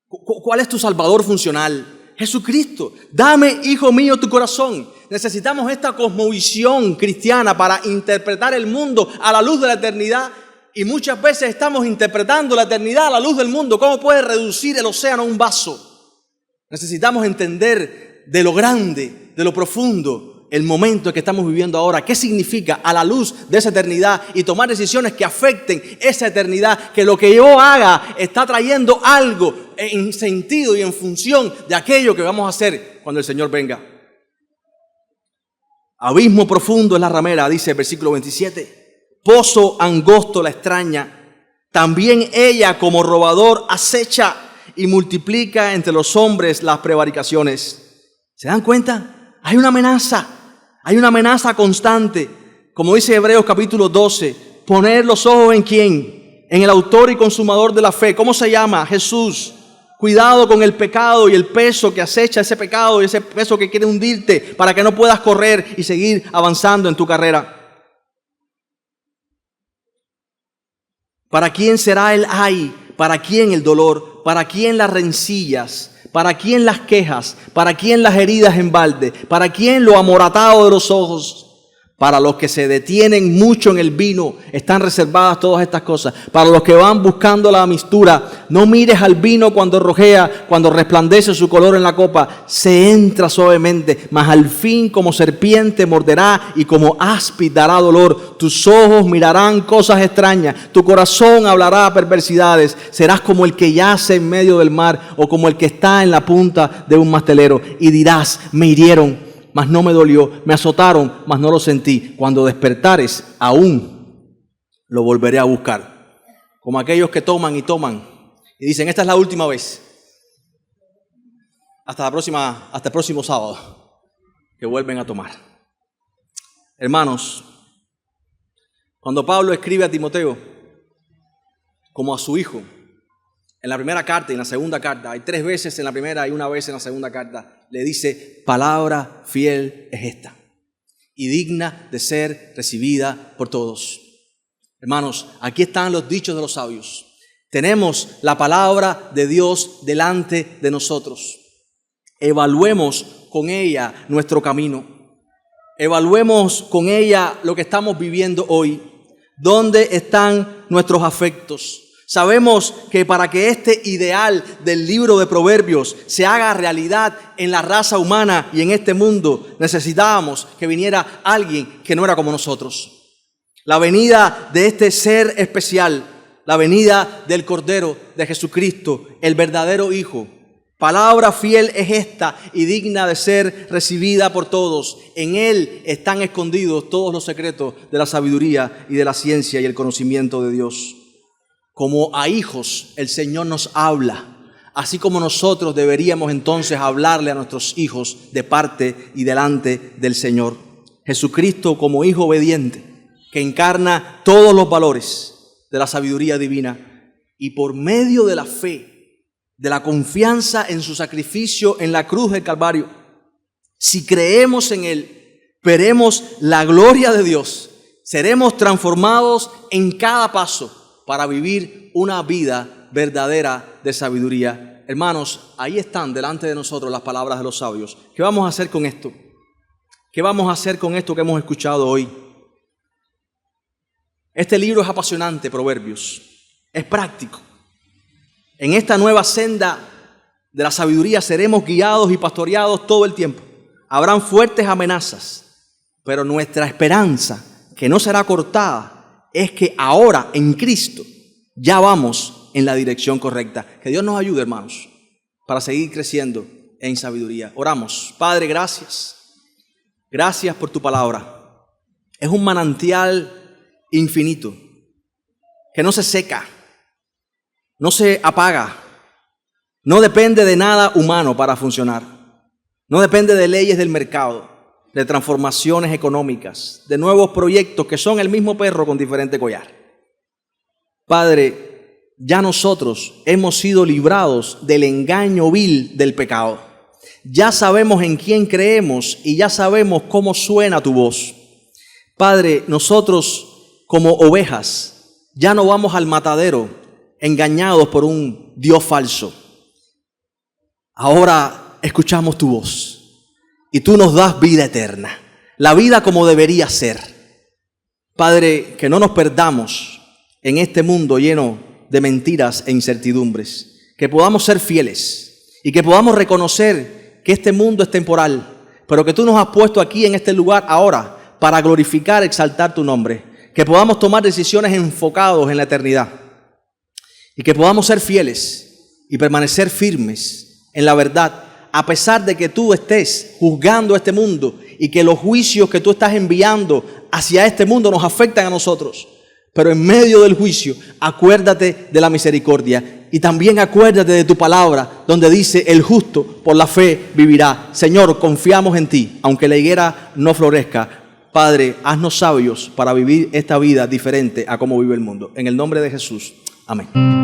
¿Cuál es tu Salvador funcional? Jesucristo. Dame, hijo mío, tu corazón. Necesitamos esta cosmovisión cristiana para interpretar el mundo a la luz de la eternidad. Y muchas veces estamos interpretando la eternidad a la luz del mundo. ¿Cómo puede reducir el océano a un vaso? Necesitamos entender de lo grande, de lo profundo, el momento que estamos viviendo ahora, qué significa a la luz de esa eternidad y tomar decisiones que afecten esa eternidad, que lo que yo haga está trayendo algo en sentido y en función de aquello que vamos a hacer cuando el Señor venga. Abismo profundo es la ramera, dice el versículo 27. Pozo angosto la extraña. También ella como robador acecha y multiplica entre los hombres las prevaricaciones. ¿Se dan cuenta? Hay una amenaza constante. Como dice Hebreos capítulo 12, poner los ojos en ¿quién? En el autor y consumador de la fe. ¿Cómo se llama? Jesús. Cuidado con el pecado y el peso que acecha ese pecado y ese peso que quiere hundirte para que no puedas correr y seguir avanzando en tu carrera. ¿Para quién será el ay? ¿Para quién el dolor? ¿Para quién las rencillas? ¿Para quién las quejas? ¿Para quién las heridas en balde? ¿Para quién lo amoratado de los ojos? Para los que se detienen mucho en el vino, están reservadas todas estas cosas. Para los que van buscando la mistura, no mires al vino cuando rojea, cuando resplandece su color en la copa. Se entra suavemente, mas al fin como serpiente morderá y como áspid dará dolor. Tus ojos mirarán cosas extrañas, tu corazón hablará perversidades. Serás como el que yace en medio del mar o como el que está en la punta de un mastelero. Y dirás, me hirieron, mas no me dolió, me azotaron, mas no lo sentí. Cuando despertares, aún lo volveré a buscar. Como aquellos que toman y toman y dicen, esta es la última vez. Hasta el próximo sábado, que vuelven a tomar. Hermanos, cuando Pablo escribe a Timoteo, como a su hijo, en la primera carta y en la segunda carta, hay 3 veces en la primera y 1 vez en la segunda carta, le dice, palabra fiel es esta y digna de ser recibida por todos. Hermanos, aquí están los dichos de los sabios. Tenemos la palabra de Dios delante de nosotros. Evaluemos con ella nuestro camino. Evaluemos con ella lo que estamos viviendo hoy. ¿Dónde están nuestros afectos? Sabemos que para que este ideal del libro de Proverbios se haga realidad en la raza humana y en este mundo, necesitábamos que viniera alguien que no era como nosotros. La venida de este ser especial, la venida del Cordero de Jesucristo, el verdadero Hijo. Palabra fiel es esta y digna de ser recibida por todos. En Él están escondidos todos los secretos de la sabiduría y de la ciencia y el conocimiento de Dios. Como a hijos el Señor nos habla, así como nosotros deberíamos entonces hablarle a nuestros hijos de parte y delante del Señor. Jesucristo como Hijo obediente, que encarna todos los valores de la sabiduría divina y por medio de la fe, de la confianza en su sacrificio en la cruz del Calvario, si creemos en Él, veremos la gloria de Dios, seremos transformados en cada paso para vivir una vida verdadera de sabiduría. Hermanos, ahí están delante de nosotros las palabras de los sabios. ¿Qué vamos a hacer con esto? ¿Qué vamos a hacer con esto que hemos escuchado hoy? Este libro es apasionante, Proverbios. Es práctico. En esta nueva senda de la sabiduría seremos guiados y pastoreados todo el tiempo. Habrán fuertes amenazas, pero nuestra esperanza, que no será cortada, es que ahora en Cristo ya vamos en la dirección correcta. Que Dios nos ayude, hermanos, para seguir creciendo en sabiduría. Oramos. Padre, gracias. Gracias por tu palabra. Es un manantial infinito que no se seca, no se apaga, no depende de nada humano para funcionar, no depende de leyes del mercado, de transformaciones económicas, de nuevos proyectos que son el mismo perro con diferente collar. Padre, ya nosotros hemos sido librados del engaño vil del pecado. Ya sabemos en quién creemos y ya sabemos cómo suena tu voz. Padre, nosotros como ovejas ya no vamos al matadero engañados por un Dios falso. Ahora escuchamos tu voz. Y tú nos das vida eterna, la vida como debería ser. Padre, que no nos perdamos en este mundo lleno de mentiras e incertidumbres. Que podamos ser fieles y que podamos reconocer que este mundo es temporal, pero que tú nos has puesto aquí en este lugar ahora para glorificar, exaltar tu nombre. Que podamos tomar decisiones enfocados en la eternidad y que podamos ser fieles y permanecer firmes en la verdad, a pesar de que tú estés juzgando este mundo y que los juicios que tú estás enviando hacia este mundo nos afectan a nosotros. Pero en medio del juicio, acuérdate de la misericordia y también acuérdate de tu palabra, donde dice, el justo por la fe vivirá. Señor, confiamos en ti, aunque la higuera no florezca. Padre, haznos sabios para vivir esta vida diferente a cómo vive el mundo. En el nombre de Jesús. Amén.